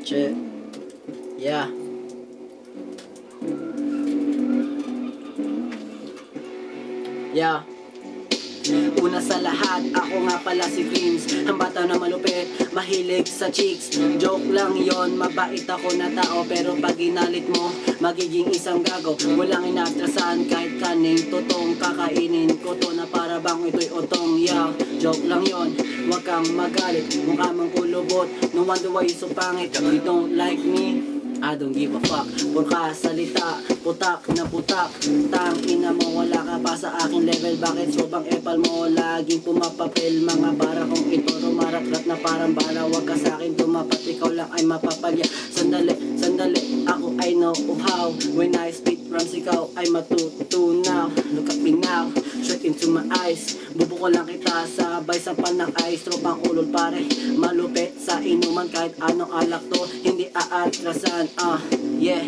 Che. Yeah. Yeah. Una sa lahat, ako nga pala si Dreams, ang bata na malupit, mahilig sa chicks. Joke lang yon, mabait ako na tao, pero pag ginalit mo, magiging isang gago. Walang inatrasan, kahit kaning totong kakainin ko to na para bang ito'y otong. Yeah, joke lang yon, wag kang magalit, mukha mong kulubot. No wonder why you so pangit, you don't like me, I don't give a fuck. Purka salita, putak na putak. Tang ina mo, wala ka pa sa aking level. Bakit sobang epal mo, laging pumapapel. Mga bara kong ito, rumaratrat na parang bala. Wag ka sa akin tumapat, ikaw lang ay mapapalya. Sandali, sandali, ako ay know-how. When I spit rhymes, ikaw ay matutunaw. Look at me now, straight into my eyes. Bubuko lang kita, sabay sa panang ice. Tropang ulol pare, malupit sa inuman. Kahit anong alak to, hindi aatrasan. Yeah,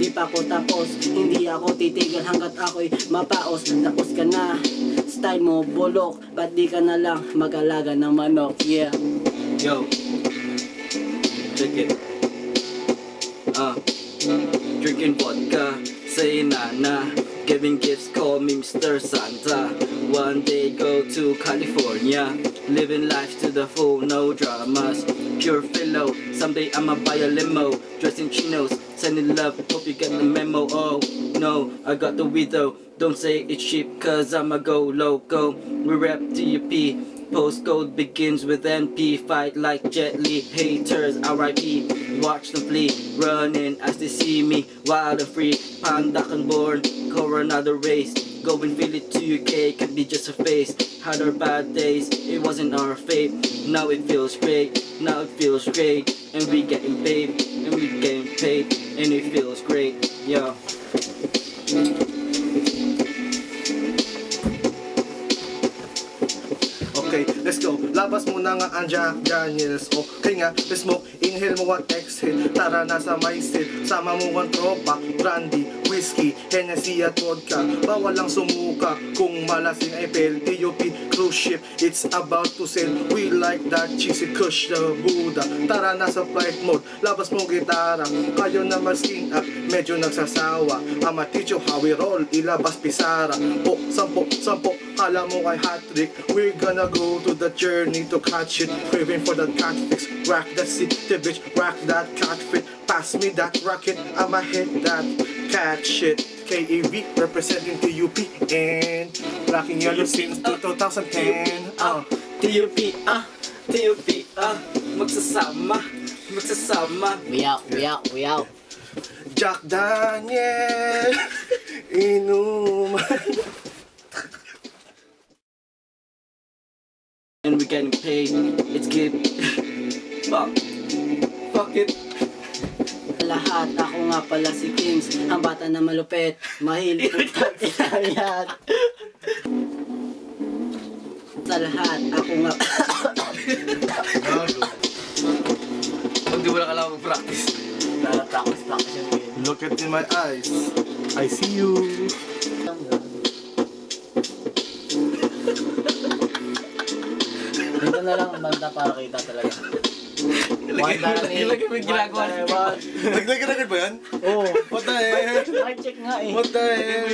di pa ako tapos, hindi ako titigil hanggat ako'y mapaos. Tapos ka na, style mo bulok, ba't di ka na lang mag-alaga ng manok? Yeah. Yo, check it. Drinking vodka, saying na, giving gifts, call me Mr. Santa. One day go to California, living life to the full, no dramas. Pure philo, someday I'ma buy a limo, dressed in chinos, sending love, hope you get the memo. Oh no, I got the widow, don't say it's cheap cause I'ma go loco. We rap DUP, postcode begins with NP, fight like Jet Li, haters RIP, watch them flee, running as they see me, wild and free, panda and born, coronado race, going Philly to UK, can be just a face, had our bad days, it wasn't our fate, now it feels great, now it feels great, and we getting paid, and we getting paid, and it feels great, yeah. Okay, let's go. Labas muna nga ang Jack Daniels. Okay nga, let's smoke. Inhale mo ang exhale. Tara na sa my seat. Sama mo ang tropa, brandy, whiskey, Hennessy at vodka. Bawal lang sumuka kung malasing ay pel. TUP cruise ship, it's about to sail. We like that cheesy kush the Buddha. Tara na sa flight mode. Labas mo gitara. Kayo na mag-skin up, medyo nagsasawa. I'ma teach you how we roll. Ilabas pisara. O, sampo, sampo. Kala mo kay hat trick. We're gonna go to the journey to catch it. Craving for that cat fix. Rock that city bitch, rock that cat fit. Pass me that rocket, I'ma hit that cat shit. KEV representing TUP and rocking yellow since 2010. TUP, TUP, magsasama, magsasama. We out, we out, we out. Jack Daniel, inuman. And we getting paid, it's good. Fuck it. Lahat, ako nga pala si Kings, ang bata na malupit, mahilig putang inayan. Sa lahat, ako nga Hindi mo na kailangan mag-practice. practice yung game. Look at in my eyes, I see you. Dito na lang ang banda para kita talaga. Ilagay mo yung ginagawa. Nag-record ba yan? Oo. What the hell? Check nga eh. What the hell?